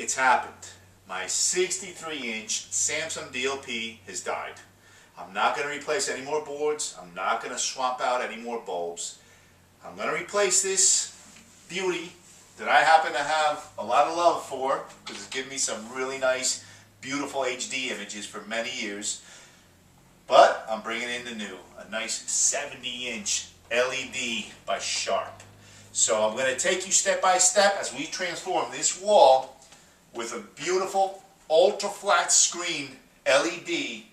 it's happened. My 63-inch Samsung DLP has died. I'm not going to replace any more boards. I'm not going to swap out any more bulbs. I'm going to replace this beauty that I happen to have a lot of love for, because it's given me some really nice, beautiful HD images for many years. But I'm bringing in the new, a nice 70-inch LED by Sharp. So I'm going to take you step by step as we transform this wall with a beautiful ultra flat screen LED,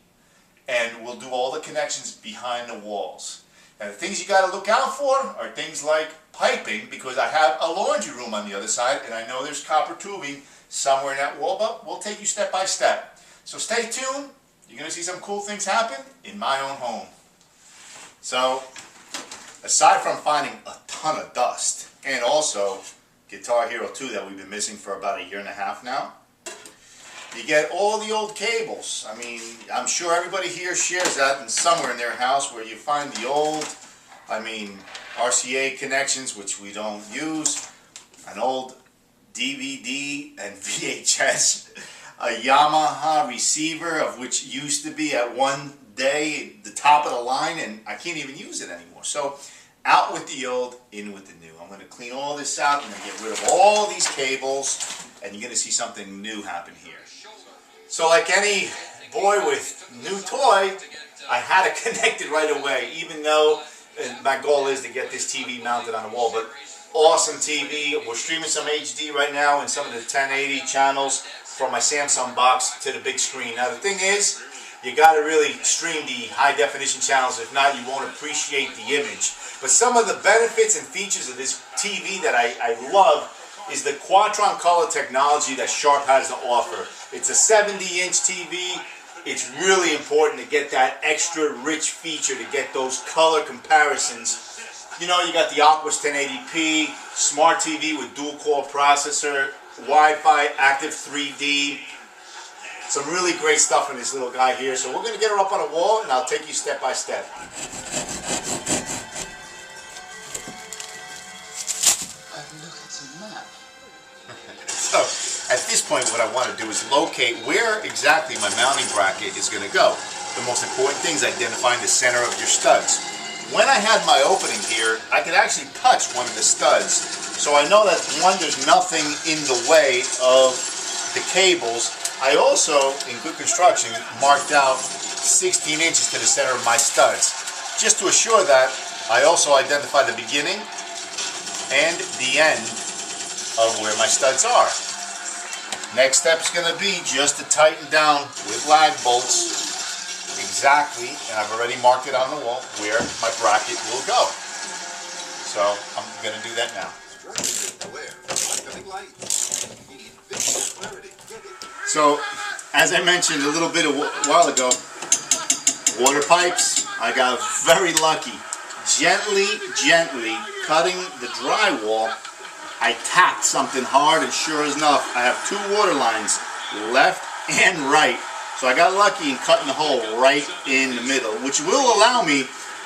and we'll do all the connections behind the walls. Now the things you got to look out for are things like piping, because I have a laundry room on the other side and I know there's copper tubing somewhere in that wall, but we'll take you step by step. So stay tuned. You're going to see some cool things happen in my own home. So aside from finding a ton of dust, and also Guitar Hero 2 that we've been missing for about 1.5 years now, you get all the old cables. I mean, I'm sure everybody here shares that in somewhere in their house, where you find the old, RCA connections, which we don't use, an old DVD and VHS, a Yamaha receiver, of which used to be at one day the top of the line, and I can't even use it anymore. So out with the old, in with the new. I'm going to clean all this out. I'm going to get rid of all these cables, and you're going to see something new happen here. So like any boy with new toy, I had to connect it right away, even though my goal is to get this TV mounted on the wall. But awesome TV. We're streaming some HD right now in some of the 1080 channels from my Samsung box to the big screen. Now the thing is, you got to really stream the high definition channels. If not, you won't appreciate the image. But some of the benefits and features of this TV that I love is the Quadron color technology that Sharp has to offer. It's a 70-inch TV. It's really important to get that extra rich feature, to get those color comparisons. You know, you got the Aquos 1080p, smart TV with dual-core processor, Wi-Fi, active 3D. Some really great stuff in this little guy here. So we're going to get her up on a wall, and I'll take you step by step. So, at this point, what I want to do is locate where exactly my mounting bracket is going to go. The most important thing is identifying the center of your studs. When I had my opening here, I could actually touch one of the studs. So I know that, one, there's nothing in the way of the cables. I also, in good construction, marked out 16 inches to the center of my studs. Just to assure that, I also identify the beginning and the end of where my studs are. Next step is going to be just to tighten down with lag bolts exactly, and I've already marked it on the wall, where my bracket will go. So I'm going to do that now. So as I mentioned a little bit a while ago, water pipes, I got very lucky. Gently cutting the drywall, I tapped something hard, and sure enough, I have two water lines, left and right. So I got lucky in cutting the hole right in the middle, which will allow me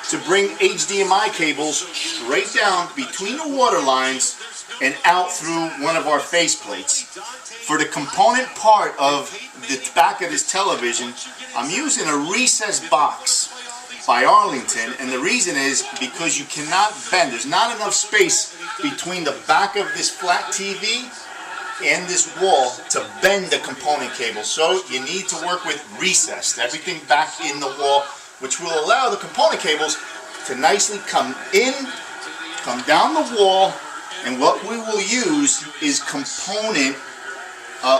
to bring HDMI cables straight down between the water lines and out through one of our faceplates. For the component part of the back of this television, I'm using a recessed box by Arlington, and the reason is because you cannot bend. There's not enough space between the back of this flat TV and this wall to bend the component cable. So you need to work with recessed, everything back in the wall, which will allow the component cables to nicely come in, come down the wall, and what we will use is component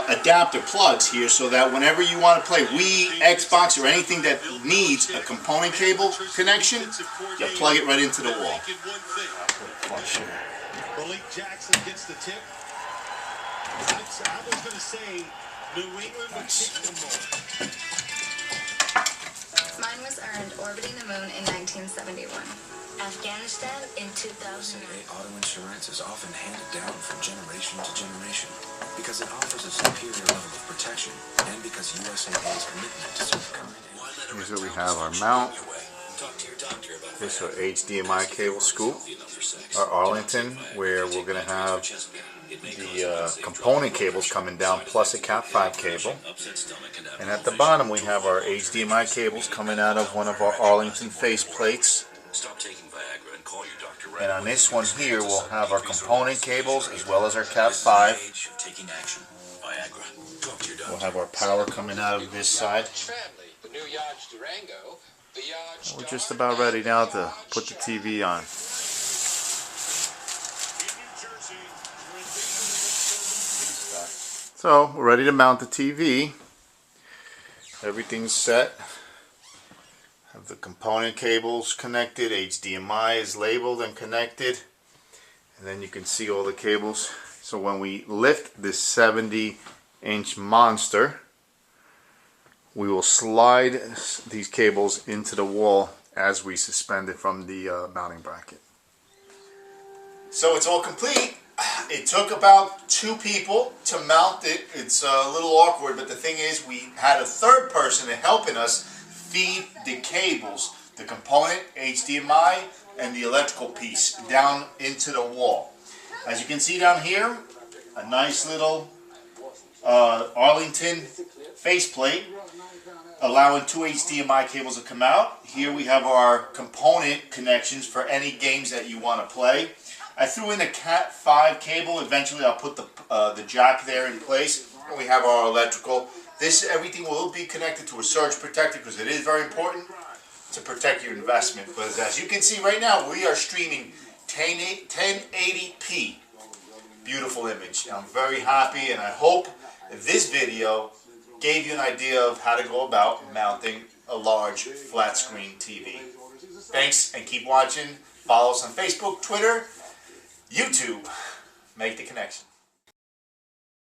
adapter plugs here, so that whenever you want to play Wii, Xbox, or anything that needs a component cable connection, you plug it right into the wall. Malik Jackson gets the tip. I was going to say New England would kick them more. Mine was earned orbiting the moon in 1971. Afghanistan in 2009. Auto insurance is often handed down from generation to generation because it offers a superior level of protection, and because USAA's commitment to serve current. Here's what we have: our mount. This is our HDMI cable scoop, our Arlington, where we're going to have the component cables coming down, plus a Cat 5 cable. And at the bottom we have our HDMI cables coming out of one of our Arlington face plates. And on this one here we'll have our component cables as well as our Cat 5. We'll have our power coming out of this side. And we're just about ready now to put the TV on. So we're ready to mount the TV. Everything's set. Have the component cables connected. HDMI is labeled and connected. And then you can see all the cables. So when we lift this 70-inch monster, we will slide these cables into the wall as we suspend it from the mounting bracket. So it's all complete. It took about 2 people to mount it. It's a little awkward, but the thing is we had a third person helping us feed the cables, the component, HDMI, and the electrical piece down into the wall. As you can see down here, a nice little Arlington faceplate allowing 2 HDMI cables to come out. Here we have our component connections for any games that you want to play. I threw in a Cat 5 cable. Eventually I'll put the jack there in place. And we have our electrical. Everything will be connected to a surge protector because it is very important to protect your investment. But as you can see right now, we are streaming 1080p. Beautiful image. I'm very happy, and I hope this video gave you an idea of how to go about mounting a large flat screen TV. Thanks, and keep watching. Follow us on Facebook, Twitter, YouTube. Make the connection.